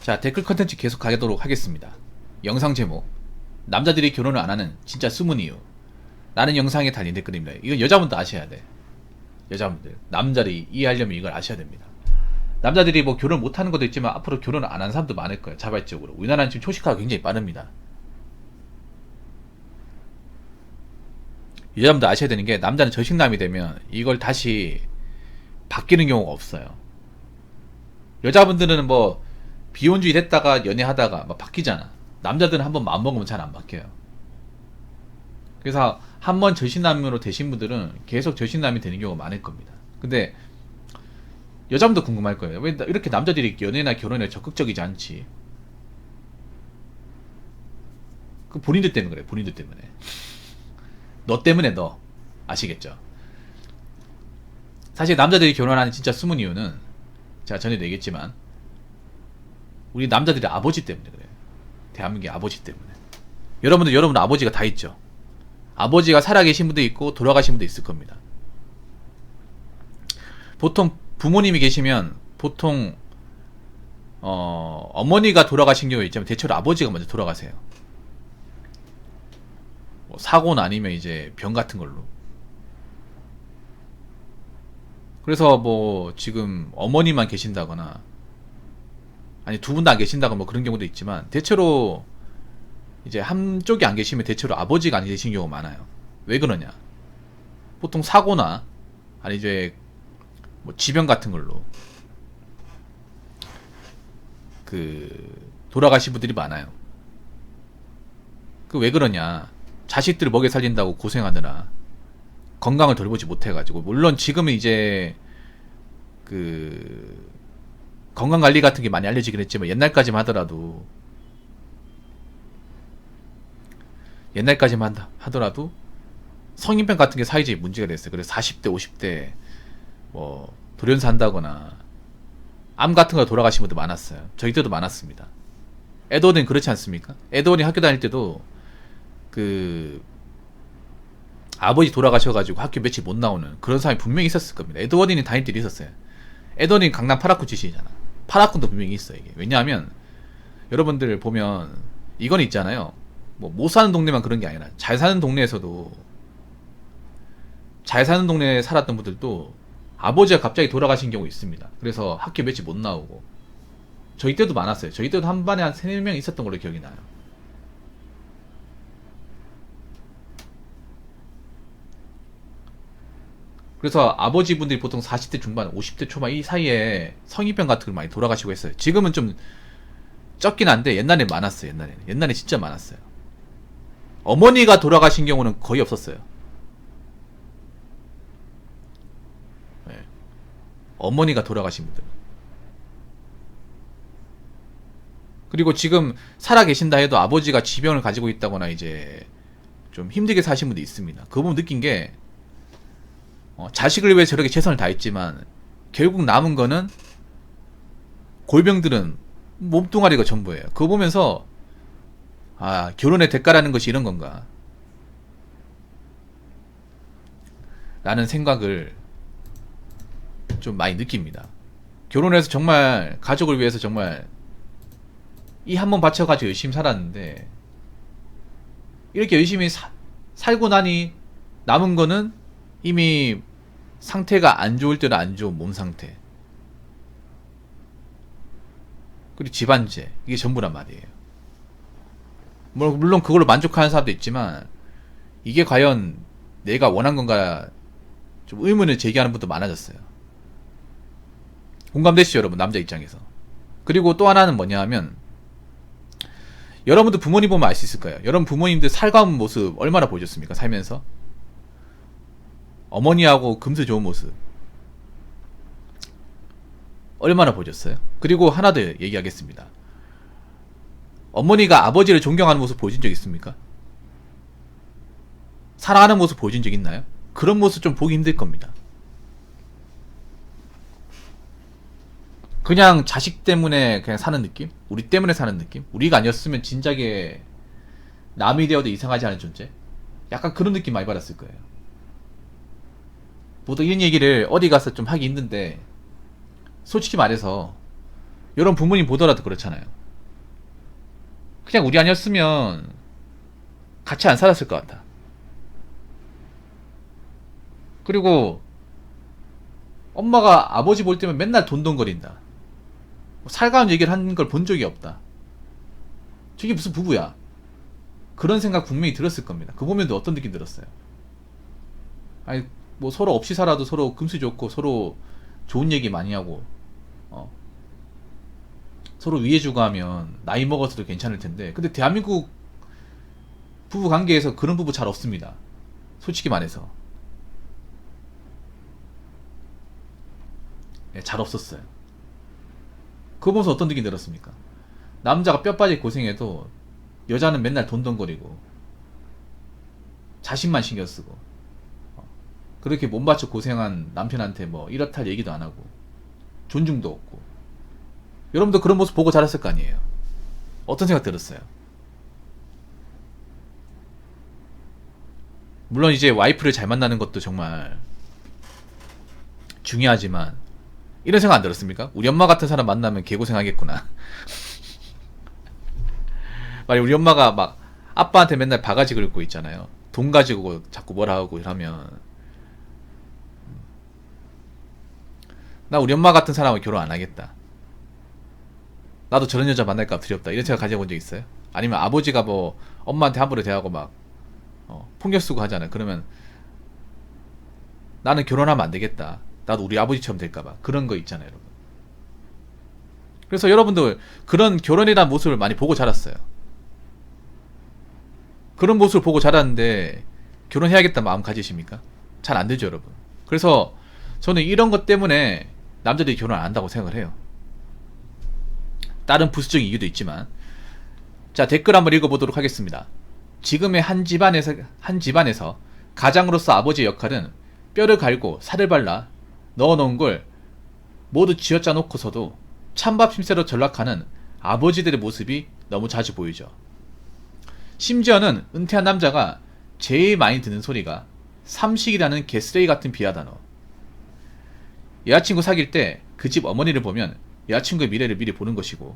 자, 댓글 컨텐츠 계속 가도록 하겠습니다. 영상 제목: 남자들이 결혼을 안 하는 진짜 숨은 이유. 라는 영상에 달린 댓글입니다. 이건 여자분도 아셔야 돼. 여자분들, 남자들이 이해하려면 이걸 아셔야 됩니다. 남자들이 뭐 결혼 못하는 것도 있지만 앞으로 결혼을 안 하는 사람도 많을 거예요. 자발적으로. 우리나라는 지금 초식화가 굉장히 빠릅니다. 여자분들 아셔야 되는 게, 남자는 저식남이 되면 이걸 다시 바뀌는 경우가 없어요. 여자분들은 뭐 비혼주의 됐다가 연애하다가 막 바뀌잖아. 남자들은 한번 마음먹으면 잘 안 바뀌어요. 그래서 한번 저신남으로 되신 분들은 계속 저신남이 되는 경우가 많을 겁니다. 근데 여자분도 궁금할 거예요. 왜 이렇게 남자들이 연애나 결혼에 적극적이지 않지? 그 본인들 때문에 그래. 본인들 때문에. 너 때문에 너. 아시겠죠? 사실 남자들이 결혼하는 진짜 숨은 이유는, 제가 전에도 얘기했지만, 우리 남자들의 아버지 때문에 그래요. 대한민국의 아버지 때문에. 여러분 아버지가 다 있죠. 아버지가 살아계신 분도 있고 돌아가신 분도 있을 겁니다. 보통 부모님이 계시면 보통 어머니가 돌아가신 경우가 있지만 대체로 아버지가 먼저 돌아가세요. 뭐 사고나 아니면 이제 병 같은 걸로. 그래서 뭐 지금 어머니만 계신다거나, 아니 두 분 다 안 계신다거나 뭐 그런 경우도 있지만, 대체로 이제 한쪽이 안 계시면 대체로 아버지가 안 계신 경우가 많아요. 왜 그러냐? 보통 사고나 아니 이제 뭐 지병 같은 걸로 돌아가신 분들이 많아요. 그 왜 그러냐? 자식들을 먹여 살린다고 고생하느라 건강을 돌보지 못해가지고. 물론 지금은 이제 건강 관리 같은 게 많이 알려지긴 했지만, 옛날까지만 하더라도 성인병 같은 게 사회적인 문제가 됐어요. 그래서 40대, 50대 뭐 돌연사 한다거나 암 같은 거 돌아가신 분도 많았어요. 저희 때도 많았습니다. 에드워드는 그렇지 않습니까? 에드워드는 학교 다닐 때도 아버지 돌아가셔가지고 학교 며칠 못 나오는 그런 사람이 분명히 있었을 겁니다. 에드워드는 다닐 때도 있었어요. 에드워드는 강남 8학군 출신이잖아. 8학군도 분명히 있어 이게. 왜냐하면 여러분들 보면 이건 있잖아요. 뭐 못 사는 동네만 그런 게 아니라 잘 사는 동네에서도, 잘 사는 동네에 살았던 분들도 아버지가 갑자기 돌아가신 경우 있습니다. 그래서 학교 며칠 못 나오고. 저희 때도 많았어요. 저희 때도 한 반에 한 3-4명 있었던 걸로 기억이 나요. 그래서 아버지분들이 보통 40대 중반, 50대 초반 이 사이에 성인병 같은 걸 많이 돌아가시고 했어요. 지금은 좀 적긴 한데 옛날에 많았어요. 옛날에 진짜 많았어요. 어머니가 돌아가신 경우는 거의 없었어요. 네. 어머니가 돌아가신 분들. 그리고 지금 살아 계신다 해도 아버지가 지병을 가지고 있다거나 이제 좀 힘들게 사신 분도 있습니다. 그 부분 느낀 게, 자식을 위해 저렇게 최선을 다했지만 결국 남은 거는 골병들은 몸뚱아리가 전부예요. 그거 보면서 결혼의 대가라는 것이 이런 건가 라는 생각을 좀 많이 느낍니다. 결혼해서 정말 가족을 위해서 정말 이 한 번 바쳐가지고 열심히 살았는데, 이렇게 열심히 살고 나니 남은 거는 이미 상태가 안 좋을 때는 안 좋은 몸 상태, 그리고 집안재, 이게 전부란 말이에요. 물론 그걸로 만족하는 사람도 있지만, 이게 과연 내가 원한 건가 좀 의문을 제기하는 분도 많아졌어요. 공감되시죠 여러분? 남자 입장에서. 그리고 또 하나는 뭐냐 하면, 여러분도 부모님 보면 알 수 있을 거예요. 여러분 부모님들 살가운 모습 얼마나 보여줬습니까? 살면서 어머니하고 금슬 좋은 모습 얼마나 보여줬어요? 그리고 하나 더 얘기하겠습니다. 어머니가 아버지를 존경하는 모습 보여준 적 있습니까? 사랑하는 모습 보여준 적 있나요? 그런 모습 좀 보기 힘들 겁니다. 그냥 자식 때문에 그냥 사는 느낌? 우리 때문에 사는 느낌? 우리가 아니었으면 진작에 남이 되어도 이상하지 않은 존재? 약간 그런 느낌 많이 받았을 거예요. 보통 이런 얘기를 어디 가서 좀 하기 힘든데, 솔직히 말해서 이런 부모님 보더라도 그렇잖아요. 그냥 우리 아니었으면 같이 안 살았을 것 같다. 그리고 엄마가 아버지 볼 때면 맨날 돈돈거린다. 살가운 얘기를 한 걸 본 적이 없다. 저게 무슨 부부야? 그런 생각 분명히 들었을 겁니다. 그 보면도 어떤 느낌 들었어요? 아니 뭐 서로 없이 살아도 서로 금수 좋고 서로 좋은 얘기 많이 하고 서로 위해주고 하면 나이 먹어서도 괜찮을 텐데, 근데 대한민국 부부 관계에서 그런 부부 잘 없습니다. 솔직히 말해서. 네, 잘 없었어요. 그거 보면서 어떤 느낌 들었습니까? 남자가 뼈 빠지게 고생해도 여자는 맨날 돈돈거리고 자신만 신경 쓰고 그렇게 몸바쳐 고생한 남편한테 뭐 이렇다 할 얘기도 안 하고 존중도 없고. 여러분도 그런 모습 보고 자랐을 거 아니에요. 어떤 생각 들었어요? 물론 이제 와이프를 잘 만나는 것도 정말 중요하지만 이런 생각 안 들었습니까? 우리 엄마 같은 사람 만나면 개고생하겠구나. 만약 우리 엄마가 막 아빠한테 맨날 바가지 긁고 있잖아요. 돈 가지고 자꾸 뭐라 하고 이러면, 나 우리 엄마 같은 사람은 결혼 안 하겠다. 나도 저런 여자 만날까 두렵다. 이런 생각 가져본 적 있어요? 아니면 아버지가 뭐 엄마한테 함부로 대하고 막 폭력 쓰고 하잖아요. 그러면 나는 결혼하면 안 되겠다. 나도 우리 아버지처럼 될까봐. 그런 거 있잖아요, 여러분. 그래서 여러분들 그런 결혼이라는 모습을 많이 보고 자랐어요. 그런 모습을 보고 자랐는데 결혼해야겠다 마음 가지십니까? 잘 안 되죠, 여러분. 그래서 저는 이런 것 때문에 남자들이 결혼 안 한다고 생각을 해요. 다른 부수적인 이유도 있지만. 자, 댓글 한번 읽어보도록 하겠습니다. 지금의 한 집안에서 가장으로서 아버지의 역할은 뼈를 갈고 살을 발라 넣어놓은 걸 모두 쥐어짜 놓고서도 찬밥 힘새로 전락하는 아버지들의 모습이 너무 자주 보이죠. 심지어는 은퇴한 남자가 제일 많이 듣는 소리가 삼식이라는 개쓰레기 같은 비하 단어. 여자친구 사귈 때 그 집 어머니를 보면 여자친구의 미래를 미리 보는 것이고,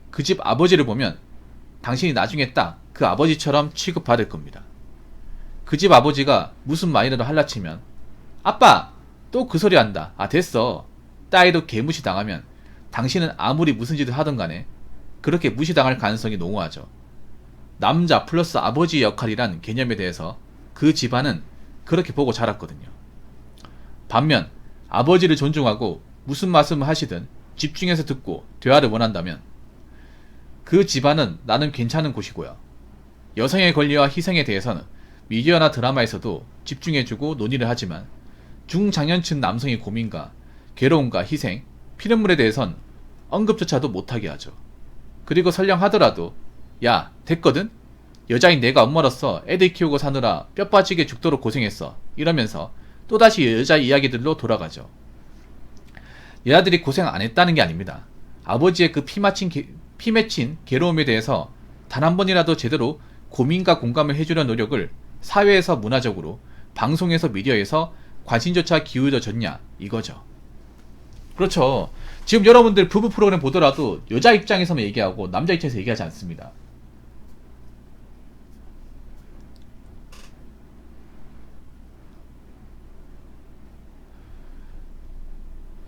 그 집 아버지를 보면 당신이 나중에 딱 그 아버지처럼 취급받을 겁니다. 그 집 아버지가 무슨 말이라도 할라치면 아빠! 또 그 소리 한다. 아 됐어. 딸도 개무시 당하면 당신은 아무리 무슨 짓을 하든 간에 그렇게 무시당할 가능성이 농후하죠. 남자 플러스 아버지의 역할이란 개념에 대해서 그 집안은 그렇게 보고 자랐거든요. 반면 아버지를 존중하고 무슨 말씀을 하시든 집중해서 듣고 대화를 원한다면 그 집안은 나는 괜찮은 곳이고요. 여성의 권리와 희생에 대해서는 미디어나 드라마에서도 집중해주고 논의를 하지만 중장년층 남성의 고민과 괴로움과 희생, 피눈물에 대해선 언급조차도 못하게 하죠. 그리고 설령 하더라도 야 됐거든? 여자인 내가 엄마로서 애들 키우고 사느라 뼈 빠지게 죽도록 고생했어 이러면서 또다시 여자 이야기들로 돌아가죠. 여자들이 고생 안 했다는 게 아닙니다. 아버지의 그 피 맺힌 괴로움에 대해서 단 한 번이라도 제대로 고민과 공감을 해주려는 노력을 사회에서 문화적으로, 방송에서 미디어에서 관심조차 기울여졌냐 이거죠. 그렇죠. 지금 여러분들 부부 프로그램 보더라도 여자 입장에서만 얘기하고 남자 입장에서 얘기하지 않습니다.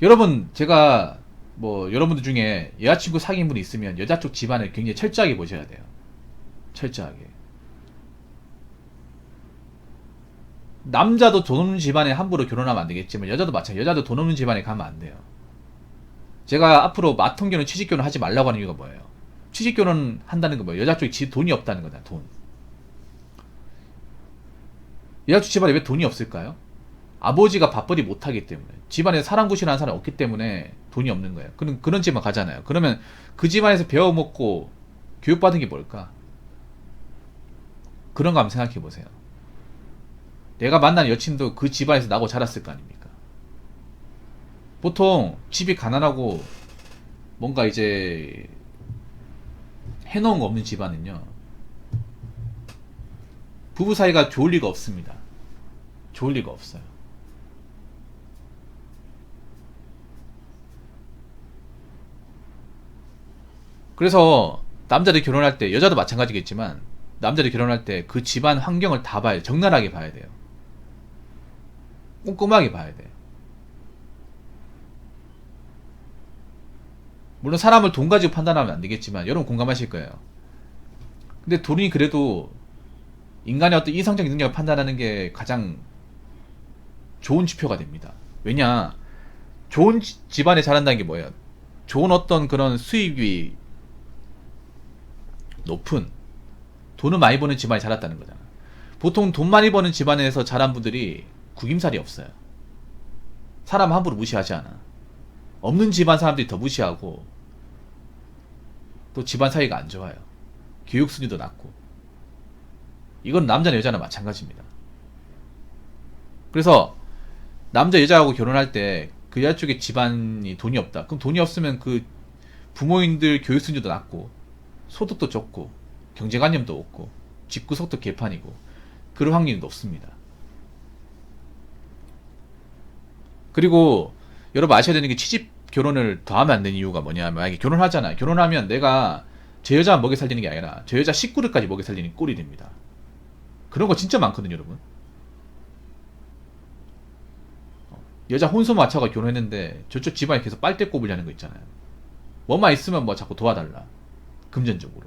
여러분, 제가 뭐 여러분들 중에 여자친구 사귄 분이 있으면 여자 쪽 집안을 굉장히 철저하게 보셔야 돼요. 철저하게. 남자도 돈 없는 집안에 함부로 결혼하면 안 되겠지만 여자도 마찬가지. 여자도 돈 없는 집안에 가면 안 돼요. 제가 앞으로 마통결혼, 취직결혼 하지 말라고 하는 이유가 뭐예요? 취직결혼 한다는 건 뭐예요? 여자 쪽에 돈이 없다는 거잖아, 돈. 여자 쪽 집안에 왜 돈이 없을까요? 아버지가 밥벌이 못하기 때문에, 집안에 사람 구실하는 사람이 없기 때문에 돈이 없는 거예요. 그런 집안 가잖아요. 그러면 그 집안에서 배워먹고 교육받은 게 뭘까? 그런 거 한번 생각해 보세요. 내가 만난 여친도 그 집안에서 나고 자랐을 거 아닙니까? 보통 집이 가난하고 뭔가 이제 해놓은 거 없는 집안은요, 부부 사이가 좋을 리가 없습니다. 좋을 리가 없어요. 그래서 남자들이 결혼할 때, 여자도 마찬가지겠지만 남자들이 결혼할 때 그 집안 환경을 다 봐야 돼. 적나라하게 봐야 돼요. 꼼꼼하게 봐야 돼. 물론 사람을 돈 가지고 판단하면 안 되겠지만 여러분 공감하실 거예요. 근데 돈이 그래도 인간의 어떤 이성적인 능력을 판단하는 게 가장 좋은 지표가 됩니다. 왜냐, 좋은 집안에 자란다는 게 뭐예요? 좋은 어떤 그런 수입이 높은, 돈을 많이 버는 집안에 자랐다는 거잖아. 보통 돈 많이 버는 집안에서 자란 분들이 구김살이 없어요. 사람 함부로 무시하지 않아. 없는 집안 사람들이 더 무시하고, 또 집안 사이가 안 좋아요. 교육 순위도 낮고. 이건 남자나 여자나 마찬가지입니다. 그래서 남자 여자하고 결혼할 때 그 여자 쪽에 집안이 돈이 없다. 그럼 돈이 없으면 그 부모님들 교육 순위도 낮고, 소득도 적고, 경제관념도 없고, 집구석도 개판이고, 그럴 확률이 높습니다. 그리고 여러분 아셔야 되는 게, 취직 결혼을 더 하면 안 되는 이유가 뭐냐, 만약에 결혼하잖아요. 결혼하면 내가 저 여자만 먹여 살리는 게 아니라 저 여자 식구들까지 먹여 살리는 꼴이 됩니다. 그런 거 진짜 많거든요, 여러분. 여자 혼수 마차가 결혼했는데 저쪽 집안이 계속 빨대 꼽으려는 거 있잖아요. 뭐만 있으면 뭐 자꾸 도와달라, 금전적으로.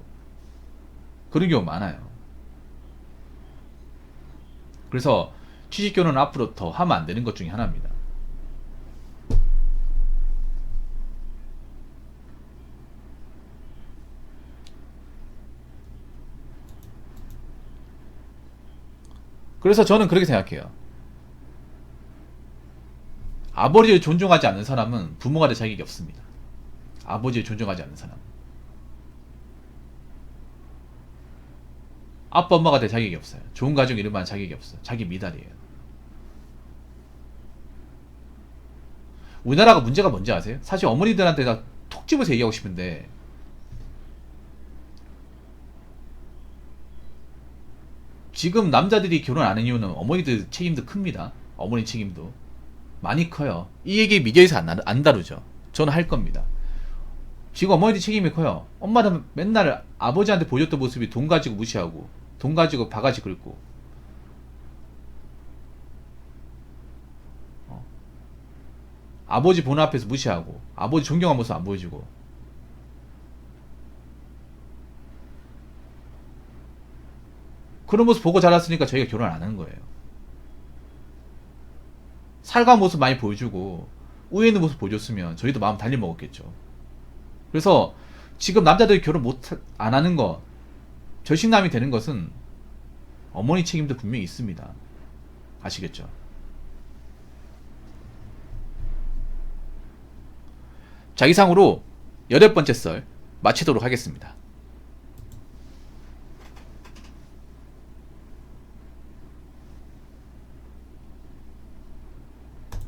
그런 경우 많아요. 그래서 취직 결혼은 앞으로 더 하면 안 되는 것 중에 하나입니다. 그래서 저는 그렇게 생각해요. 아버지를 존중하지 않는 사람은 부모가 될 자격이 없습니다. 아버지를 존중하지 않는 사람, 아빠 엄마가 될 자격이 없어요. 좋은 가정 이루면 자격이 없어요. 자기 미달이에요. 우리나라가 문제가 뭔지 아세요? 사실 어머니들한테 다 톡 집어서 얘기하고 싶은데, 지금 남자들이 결혼 안 하는 이유는 어머니들 책임도 큽니다. 어머니 책임도 많이 커요. 이 얘기 미디어에서 안 다루죠. 저는 할 겁니다. 지금 어머니들 책임이 커요. 엄마는 맨날 아버지한테 보여줬던 모습이 돈 가지고 무시하고, 돈 가지고 바가지 긁고, 어. 아버지 보는 앞에서 무시하고, 아버지 존경한 모습 안 보여주고. 그런 모습 보고 자랐으니까 저희가 결혼 안 하는 거예요. 살가운 모습 많이 보여주고 우애 있는 모습 보여줬으면 저희도 마음 달리 먹었겠죠. 그래서 지금 남자들이 결혼 안 하는 거, 절식남이 되는 것은 어머니 책임도 분명히 있습니다. 아시겠죠? 자, 이상으로 8번째 썰 마치도록 하겠습니다.